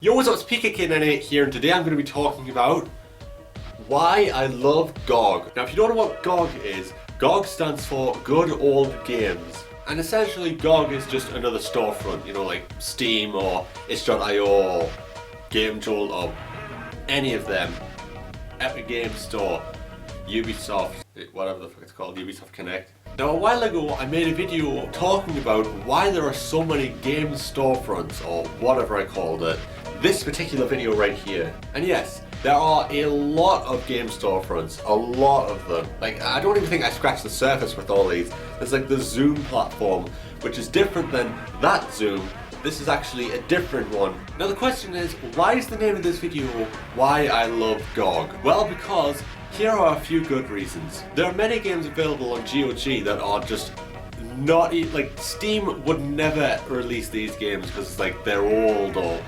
Yo, what's up, it's PKK98 here, and today I'm going to be talking about why I love GOG. Now, if you don't know what GOG is, GOG stands for Good Old Games. And essentially, GOG is just another storefront, you know, like Steam or itch.io or GameJolt or any of them. Epic Games Store, Ubisoft, whatever the fuck it's called, Ubisoft Connect. Now, a while ago, I made a video talking about why there are so many game storefronts, or whatever I called it. This particular video right here. And yes, there are a lot of game storefronts, a lot of them. Like, I don't even think I scratched the surface with all these. There's like the Zoom platform, which is different than that Zoom. This is actually a different one. Now the question is, why is the name of this video Why I Love GOG? Well, because here are a few good reasons. There are many games available on GOG that are just not, like, Steam would never release these games because it's like they're old, or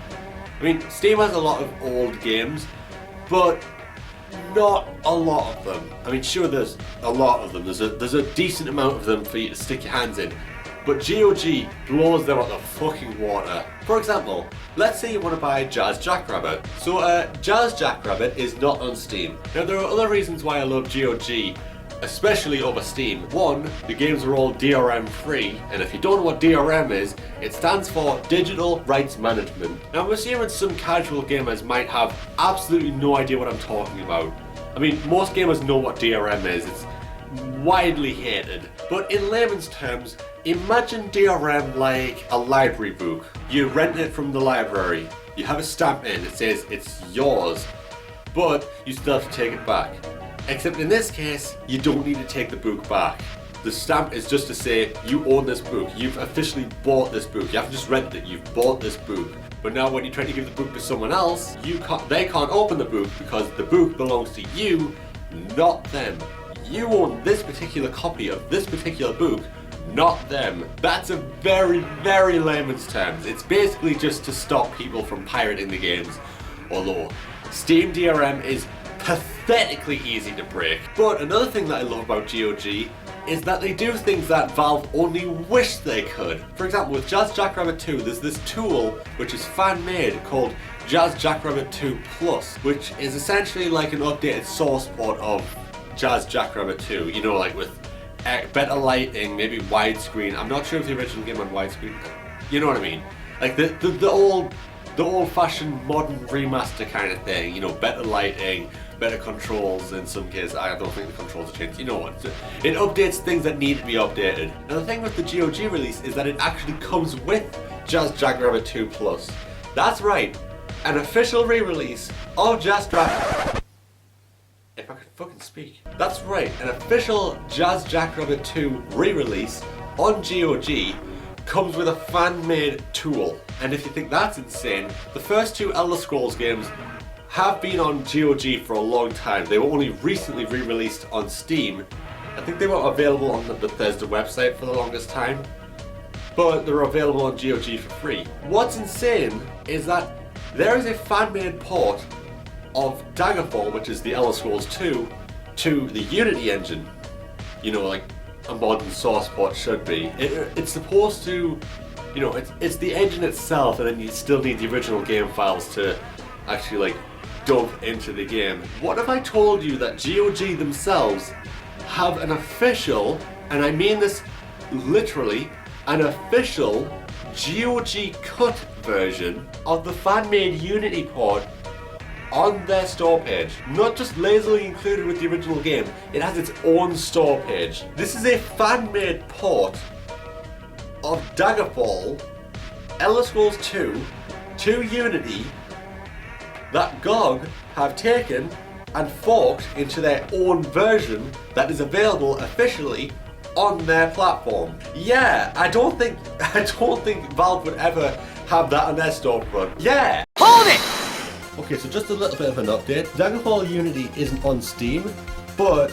I mean, Steam has a lot of old games, but not a lot of them. I mean, sure, there's a lot of them. There's a decent amount of them for you to stick your hands in. But GOG blows them out the fucking water. For example, let's say you want to buy Jazz Jackrabbit. So Jazz Jackrabbit is not on Steam. Now there are other reasons why I love GOG, especially over Steam. One, the games are all DRM free, and if you don't know what DRM is, it stands for Digital Rights Management. Now I'm assuming some casual gamers might have absolutely no idea what I'm talking about. I mean, most gamers know what DRM is. It's widely hated. But in layman's terms, imagine DRM like a library book. You rent it from the library, you have a stamp in, it says it's yours, but you still have to take it back. Except in this case, you don't need to take the book back. The stamp is just to say you own this book, you've officially bought this book. You haven't just rented it, you've bought this book. But now when you try to give the book to someone else, they can't open the book because the book belongs to you, not them. You own this particular copy of this particular book, not them. That's a very, very layman's terms. It's basically just to stop people from pirating the games. Although Steam DRM is pathetically easy to break. But another thing that I love about GOG is that they do things that Valve only wish they could. For example, with Jazz Jackrabbit 2, there's this tool which is fan-made called Jazz Jackrabbit 2 Plus, which is essentially like an updated source port of Jazz Jackrabbit 2, you know, like with better lighting, maybe widescreen. I'm not sure if the original game on widescreen, you know what I mean? Like the old-fashioned modern remaster kind of thing, you know, better lighting, better controls in some cases. I don't think the controls have changed, you know what? It updates things that need to be updated. Now the thing with the GOG release is that it actually comes with Jazz Jackrabbit 2 Plus. That's right, an official re-release of Jazz Jackrabbit. If I could fucking speak. That's right, an official Jazz Jackrabbit 2 re-release on GOG comes with a fan-made tool. And if you think that's insane, the first two Elder Scrolls games have been on GOG for a long time. They were only recently re-released on Steam. I think they were available on the Bethesda website for the longest time, but they're available on GOG for free. What's insane is that there is a fan-made port of Daggerfall, which is the Elder Scrolls 2, to the Unity engine. You know, like a modern source port should be. It's supposed to, you know, it's the engine itself, and then you still need the original game files to actually like dump into the game. What if I told you that GOG themselves have an official, and I mean this literally, an official GOG cut version of the fan-made Unity port on their store page? Not just lazily included with the original game, it has its own store page. This is a fan-made port of Daggerfall, Elder Scrolls 2 to Unity that GOG have taken and forked into their own version that is available officially on their platform. Yeah, I don't think Valve would ever have that on their storefront. Yeah! Hold it! Okay, so just a little bit of an update. Daggerfall Unity isn't on Steam, but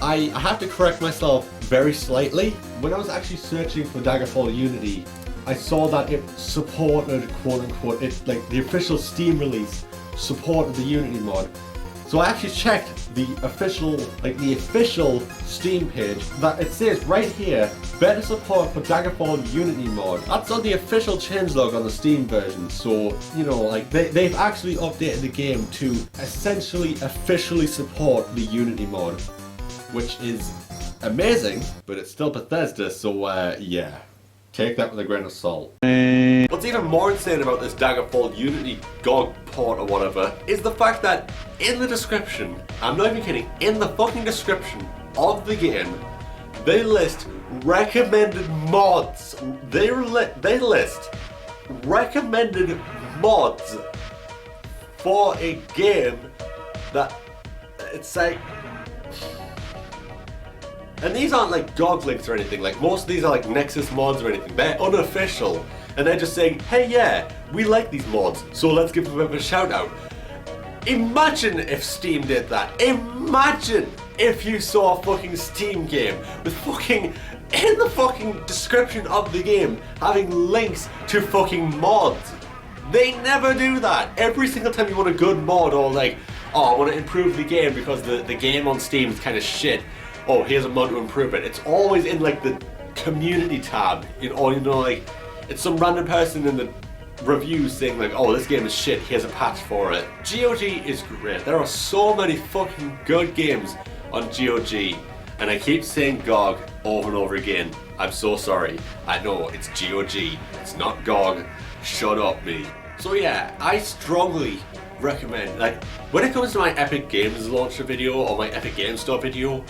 I have to correct myself very slightly. When I was actually searching for Daggerfall Unity, I saw that it supported, quote unquote, it's like the official Steam release supported the Unity mod. So I actually checked the official Steam page that it says right here, better support for Daggerfall Unity mod. That's on the official changelog on the Steam version. So, you know, like they've actually updated the game to essentially officially support the Unity mod, which is amazing, but it's still Bethesda, so yeah. Take that with a grain of salt. What's even more insane about this Daggerfall Unity GOG port or whatever is the fact that in the description, I'm not even kidding, in the fucking description of the game, they list recommended mods. They list recommended mods for a game that it's like. And these aren't like GOG links or anything, like most of these are like Nexus mods or anything, they're unofficial. And they're just saying, hey yeah, we like these mods, so let's give them a bit of a shout out. Imagine if Steam did that. Imagine if you saw a fucking Steam game with fucking, in the fucking description of the game, having links to fucking mods. They never do that. Every single time you want a good mod or like, oh I want to improve the game because the game on Steam is kind of shit. Oh, here's a mod to improve it. It's always in like the community tab, or you know, like it's some random person in the reviews saying like, oh, this game is shit, here's a patch for it. GOG is great. There are so many fucking good games on GOG, and I keep saying GOG over and over again. I'm so sorry. I know, it's GOG, it's not GOG. Shut up, me. So yeah, I strongly recommend, like, when it comes to my Epic Games Launcher video or my Epic Games Store video,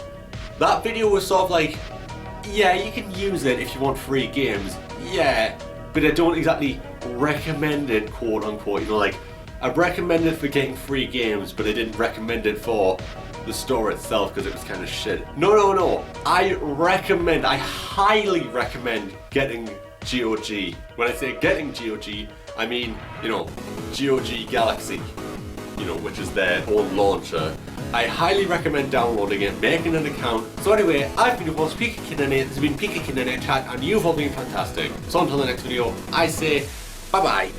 that video was sort of like, yeah, you can use it if you want free games, yeah, but I don't exactly recommend it, quote unquote, you know, like, I recommend it for getting free games, but I didn't recommend it for the store itself because it was kind of shit. No, I highly recommend getting GOG. When I say getting GOG, I mean, you know, GOG Galaxy, you know, which is their own launcher. I highly recommend downloading it, making an account. So anyway, I've been your host, Pika Kinene. This has been Pika Kinene Chat, and you've all been fantastic. So until the next video, I say bye bye.